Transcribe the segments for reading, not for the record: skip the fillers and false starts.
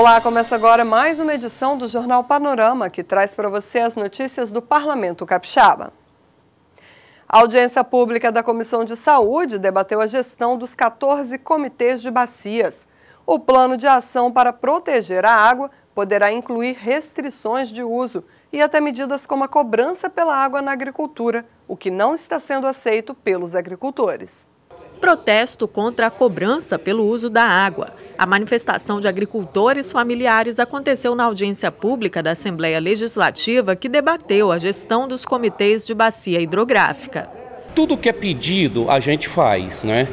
Olá, começa agora mais uma edição do Jornal Panorama, que traz para você as notícias do Parlamento Capixaba. A audiência pública da Comissão de Saúde debateu a gestão dos 14 comitês de bacias. O plano de ação para proteger a água poderá incluir restrições de uso e até medidas como a cobrança pela água na agricultura, o que não está sendo aceito pelos agricultores. Protesto contra a cobrança pelo uso da água. A manifestação de agricultores familiares aconteceu na audiência pública da Assembleia Legislativa, que debateu a gestão dos comitês de bacia hidrográfica. Tudo que é pedido a gente faz, né?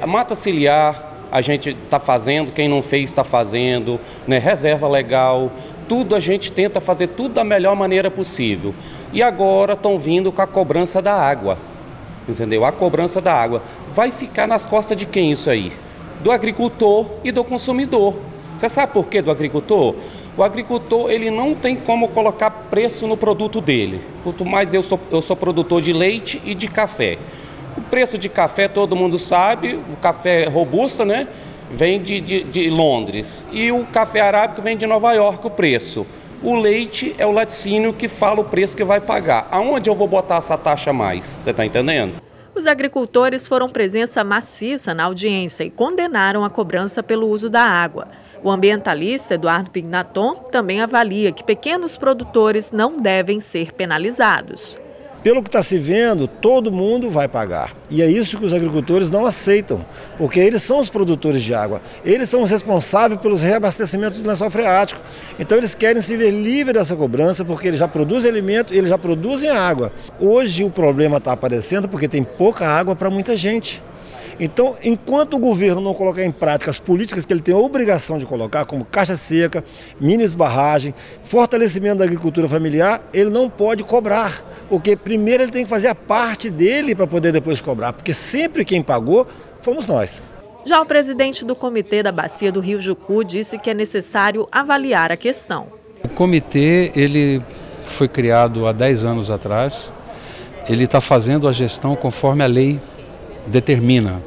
Mata ciliar a gente está fazendo, quem não fez está fazendo, né? Reserva legal, tudo a gente tenta fazer tudo da melhor maneira possível. E agora estão vindo com a cobrança da água, entendeu? A cobrança da água. Vai ficar nas costas de quem isso aí? Do agricultor e do consumidor. Você sabe por quê do agricultor? O agricultor ele não tem como colocar preço no produto dele. Quanto mais eu sou produtor de leite e de café. O preço de café todo mundo sabe, o café robusta, né? Vem de Londres. E o café arábico vem de Nova York, o preço. O leite é o laticínio que fala o preço que vai pagar. Aonde eu vou botar essa taxa a mais? Você está entendendo? Os agricultores foram presença maciça na audiência e condenaram a cobrança pelo uso da água. O ambientalista Eduardo Pignaton também avalia que pequenos produtores não devem ser penalizados. Pelo que está se vendo, todo mundo vai pagar. E é isso que os agricultores não aceitam, porque eles são os produtores de água. Eles são os responsáveis pelos reabastecimentos do lençol freático. Então eles querem se ver livres dessa cobrança, porque eles já produzem alimento e eles já produzem água. Hoje o problema está aparecendo porque tem pouca água para muita gente. Então, enquanto o governo não colocar em prática as políticas que ele tem a obrigação de colocar, como caixa seca, mini barragem, fortalecimento da agricultura familiar, ele não pode cobrar. Porque primeiro ele tem que fazer a parte dele para poder depois cobrar, porque sempre quem pagou fomos nós. Já o presidente do Comitê da Bacia do Rio Jucu disse que é necessário avaliar a questão. O comitê ele foi criado há 10 anos atrás, ele está fazendo a gestão conforme a lei determina.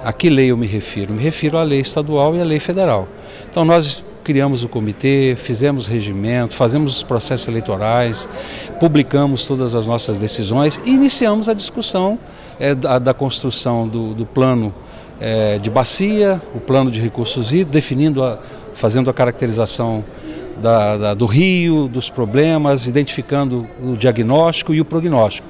A que lei eu me refiro? Me refiro à lei estadual e à lei federal. Então nós criamos o comitê, fizemos regimento, fazemos os processos eleitorais, publicamos todas as nossas decisões e iniciamos a discussão da construção do plano de bacia, o plano de recursos hídricos, fazendo a caracterização do rio, dos problemas, identificando o diagnóstico e o prognóstico.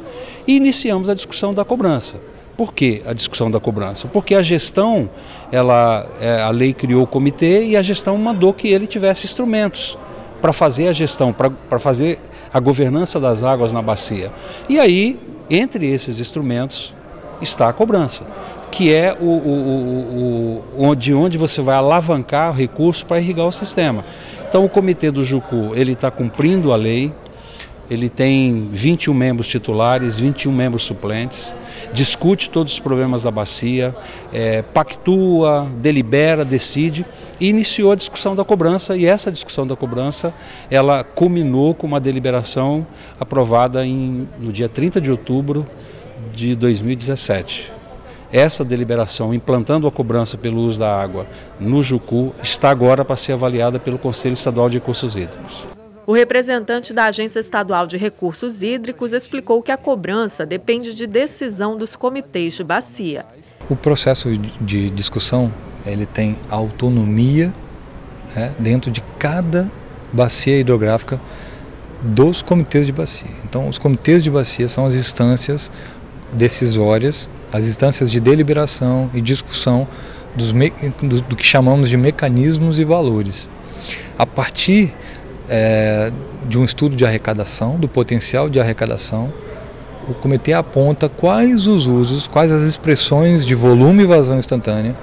E iniciamos a discussão da cobrança. Por que a discussão da cobrança? Porque a gestão, a lei criou o comitê e a gestão mandou que ele tivesse instrumentos para fazer a gestão, para fazer a governança das águas na bacia. E aí, entre esses instrumentos, está a cobrança, que é onde você vai alavancar recursos para irrigar o sistema. Então o comitê do Jucu, ele está cumprindo a lei. Ele tem 21 membros titulares, 21 membros suplentes, discute todos os problemas da bacia, pactua, delibera, decide e iniciou a discussão da cobrança. E essa discussão da cobrança, ela culminou com uma deliberação aprovada no dia 30 de outubro de 2017. Essa deliberação, implantando a cobrança pelo uso da água no Jucu, está agora para ser avaliada pelo Conselho Estadual de Recursos Hídricos. O representante da Agência Estadual de Recursos Hídricos explicou que a cobrança depende de decisão dos comitês de bacia. O processo de discussão ele tem autonomia dentro de cada bacia hidrográfica dos comitês de bacia. Então, os comitês de bacia são as instâncias decisórias, as instâncias de deliberação e discussão do que chamamos de mecanismos e valores. A partir de um estudo de arrecadação, do potencial de arrecadação, o comitê aponta quais os usos, quais as expressões de volume e vazão instantânea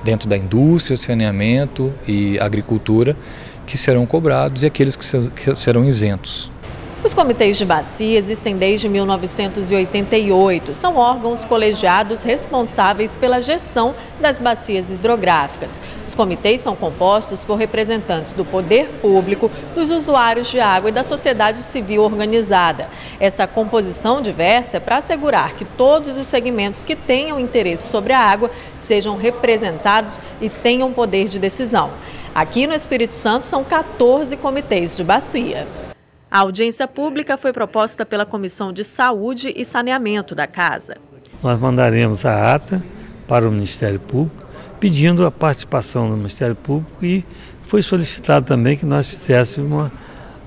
dentro da indústria, saneamento e agricultura que serão cobrados e aqueles que serão isentos. Os comitês de bacia existem desde 1988. São órgãos colegiados responsáveis pela gestão das bacias hidrográficas. Os comitês são compostos por representantes do poder público, dos usuários de água e da sociedade civil organizada. Essa composição diversa é para assegurar que todos os segmentos que tenham interesse sobre a água sejam representados e tenham poder de decisão. Aqui no Espírito Santo são 14 comitês de bacia. A audiência pública foi proposta pela Comissão de Saúde e Saneamento da Casa. Nós mandaremos a ata para o Ministério Público, pedindo a participação do Ministério Público, e foi solicitado também que nós fizéssemos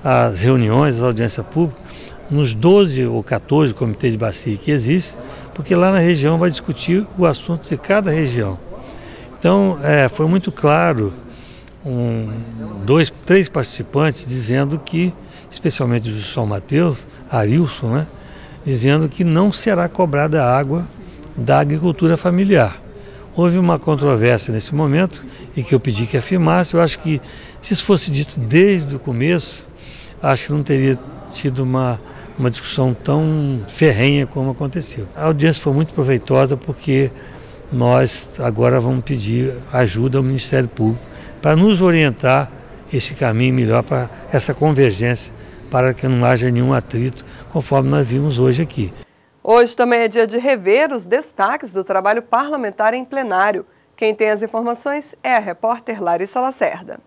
as reuniões, as audiências públicas, nos 12 ou 14 comitês de bacia que existem, porque lá na região vai discutir o assunto de cada região. Então, foi muito claro, 3 participantes dizendo que, especialmente do São Mateus, Arilson, né, dizendo que não será cobrada água da agricultura familiar. Houve uma controvérsia nesse momento e que eu pedi que afirmasse. Eu acho que, se isso fosse dito desde o começo, acho que não teria tido uma discussão tão ferrenha como aconteceu. A audiência foi muito proveitosa porque nós agora vamos pedir ajuda ao Ministério Público para nos orientar esse caminho melhor para essa convergência, para que não haja nenhum atrito, conforme nós vimos hoje aqui. Hoje também é dia de rever os destaques do trabalho parlamentar em plenário. Quem tem as informações é a repórter Larissa Lacerda.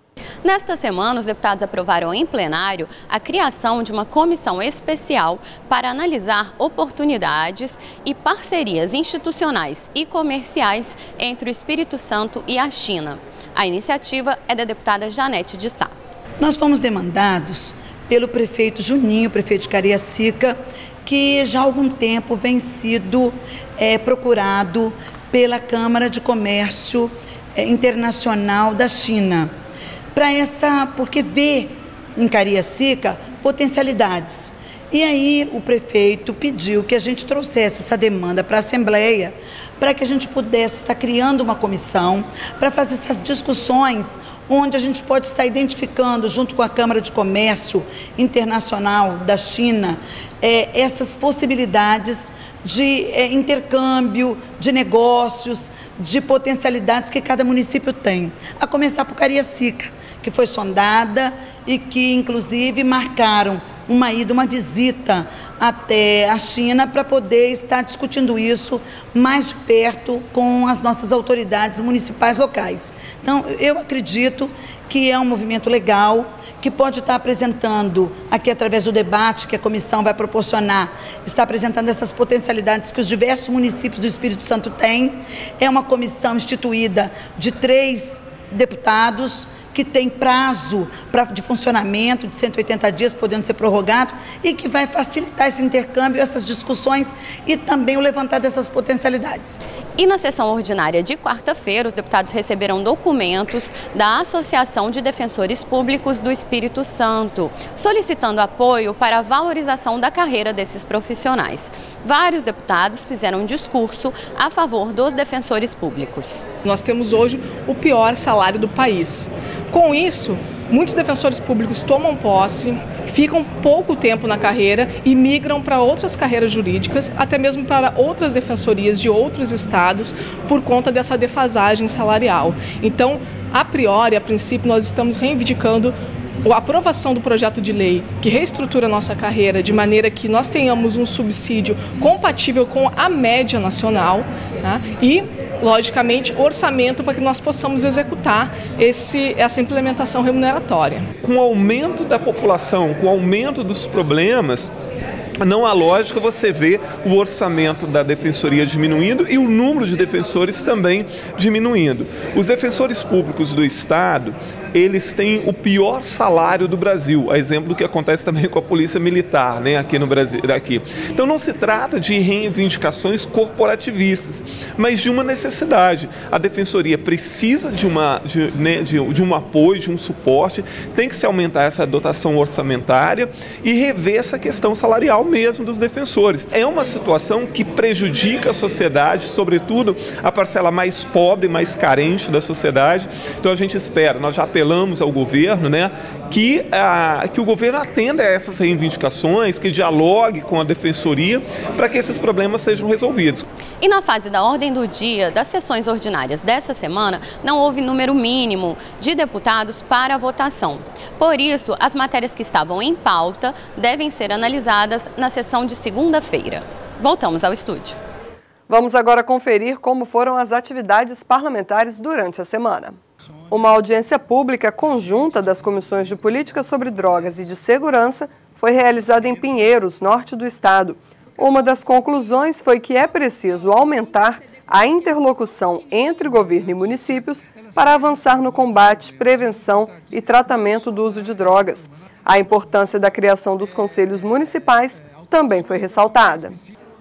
Nesta semana, os deputados aprovaram em plenário a criação de uma comissão especial para analisar oportunidades e parcerias institucionais e comerciais entre o Espírito Santo e a China. A iniciativa é da deputada Janete de Sá. Nós fomos demandados pelo prefeito Juninho, prefeito de Cariacica, que já há algum tempo vem sido procurado pela Câmara de Comércio Internacional da China, porque vê em Cariacica potencialidades. E aí o prefeito pediu que a gente trouxesse essa demanda para a Assembleia, para que a gente pudesse estar criando uma comissão para fazer essas discussões, onde a gente pode estar identificando, junto com a Câmara de Comércio Internacional da China, essas possibilidades de intercâmbio, de negócios, de potencialidades que cada município tem. A começar por Cariacica, que foi sondada e que, inclusive, marcaram uma visita até a China para poder estar discutindo isso mais de perto com as nossas autoridades municipais locais. Então, eu acredito que é um movimento legal, que pode estar apresentando, aqui através do debate que a comissão vai proporcionar, está apresentando essas potencialidades que os diversos municípios do Espírito Santo têm. É uma comissão instituída de 3 deputados, que tem prazo de funcionamento de 180 dias, podendo ser prorrogado, e que vai facilitar esse intercâmbio, essas discussões e também o levantar dessas potencialidades. E na sessão ordinária de quarta-feira, os deputados receberam documentos da Associação de Defensores Públicos do Espírito Santo, solicitando apoio para a valorização da carreira desses profissionais. Vários deputados fizeram um discurso a favor dos defensores públicos. Nós temos hoje o pior salário do país. Com isso, muitos defensores públicos tomam posse, ficam pouco tempo na carreira e migram para outras carreiras jurídicas, até mesmo para outras defensorias de outros estados, por conta dessa defasagem salarial. Então, a princípio, nós estamos reivindicando a aprovação do projeto de lei que reestrutura a nossa carreira de maneira que nós tenhamos um subsídio compatível com a média nacional, né? E, logicamente, orçamento para que nós possamos executar essa implementação remuneratória. Com o aumento da população, com o aumento dos problemas, não há lógica você ver o orçamento da defensoria diminuindo e o número de defensores também diminuindo. Os defensores públicos do Estado, eles têm o pior salário do Brasil, a exemplo do que acontece também com a Polícia Militar, né, aqui no Brasil. Então não se trata de reivindicações corporativistas, mas de uma necessidade. A defensoria precisa de um apoio, de um suporte, tem que se aumentar essa dotação orçamentária e rever essa questão salarial mesmo dos defensores. É uma situação que prejudica a sociedade, sobretudo a parcela mais pobre, mais carente da sociedade. Então a gente espera, nós já apelamos ao governo, né, que o governo atenda a essas reivindicações, que dialogue com a defensoria para que esses problemas sejam resolvidos. E na fase da ordem do dia das sessões ordinárias dessa semana, não houve número mínimo de deputados para a votação. Por isso, as matérias que estavam em pauta devem ser analisadas na sessão de segunda-feira. Voltamos ao estúdio. Vamos agora conferir como foram as atividades parlamentares durante a semana. Uma audiência pública conjunta das Comissões de Política sobre Drogas e de Segurança foi realizada em Pinheiros, norte do estado. Uma das conclusões foi que é preciso aumentar a interlocução entre governo e municípios para avançar no combate, prevenção e tratamento do uso de drogas. A importância da criação dos conselhos municipais também foi ressaltada.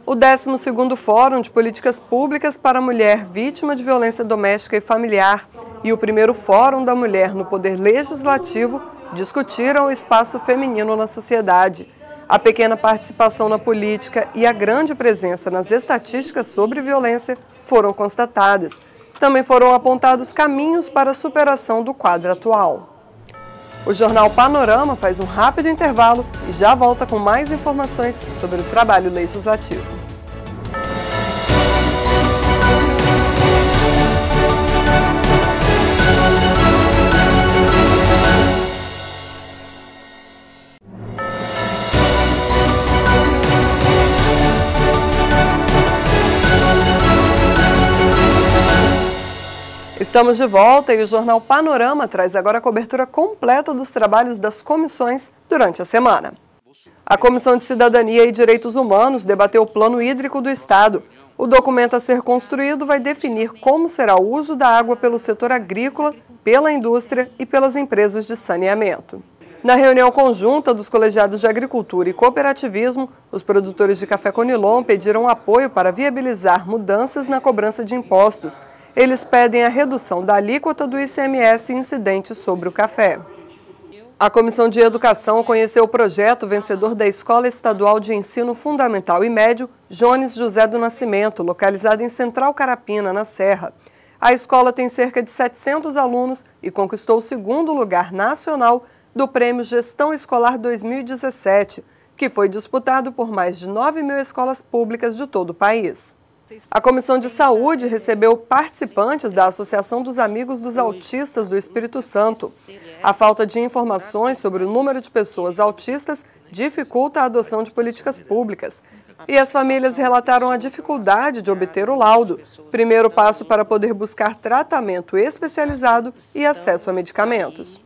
O 12º Fórum de Políticas Públicas para a Mulher Vítima de Violência Doméstica e Familiar e o primeiro Fórum da Mulher no Poder Legislativo discutiram o espaço feminino na sociedade. A pequena participação na política e a grande presença nas estatísticas sobre violência foram constatadas. Também foram apontados caminhos para a superação do quadro atual. O Jornal Panorama faz um rápido intervalo e já volta com mais informações sobre o trabalho legislativo. Estamos de volta e o Jornal Panorama traz agora a cobertura completa dos trabalhos das comissões durante a semana. A Comissão de Cidadania e Direitos Humanos debateu o Plano Hídrico do Estado. O documento a ser construído vai definir como será o uso da água pelo setor agrícola, pela indústria e pelas empresas de saneamento. Na reunião conjunta dos colegiados de Agricultura e Cooperativismo, os produtores de café Conilon pediram apoio para viabilizar mudanças na cobrança de impostos. Eles pedem a redução da alíquota do ICMS incidente sobre o café. A Comissão de Educação conheceu o projeto vencedor da Escola Estadual de Ensino Fundamental e Médio Jones José do Nascimento, localizada em Central Carapina, na Serra. A escola tem cerca de 700 alunos e conquistou o 2º lugar nacional do Prêmio Gestão Escolar 2017, que foi disputado por mais de 9.000 escolas públicas de todo o país. A Comissão de Saúde recebeu participantes da Associação dos Amigos dos Autistas do Espírito Santo. A falta de informações sobre o número de pessoas autistas dificulta a adoção de políticas públicas. E as famílias relataram a dificuldade de obter o laudo, primeiro passo para poder buscar tratamento especializado e acesso a medicamentos.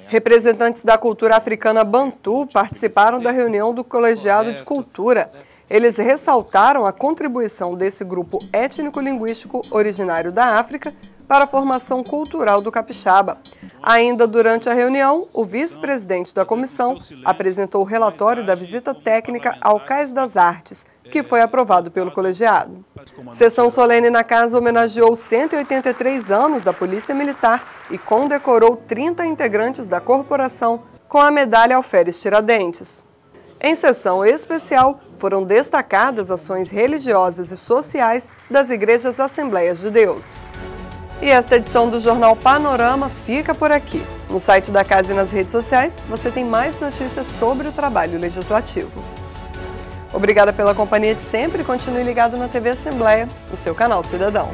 Representantes da cultura africana Bantu participaram da reunião do Colegiado de Cultura. Eles ressaltaram a contribuição desse grupo étnico-linguístico originário da África para a formação cultural do capixaba. Ainda durante a reunião, o vice-presidente da comissão apresentou o relatório da visita técnica ao Cais das Artes, que foi aprovado pelo colegiado. Sessão solene na casa homenageou 183 anos da Polícia Militar e condecorou 30 integrantes da corporação com a medalha Alferes Tiradentes. Em sessão especial, foram destacadas ações religiosas e sociais das Igrejas Assembleias de Deus. E esta edição do Jornal Panorama fica por aqui. No site da casa e nas redes sociais, você tem mais notícias sobre o trabalho legislativo. Obrigada pela companhia de sempre e continue ligado na TV Assembleia, o seu canal cidadão.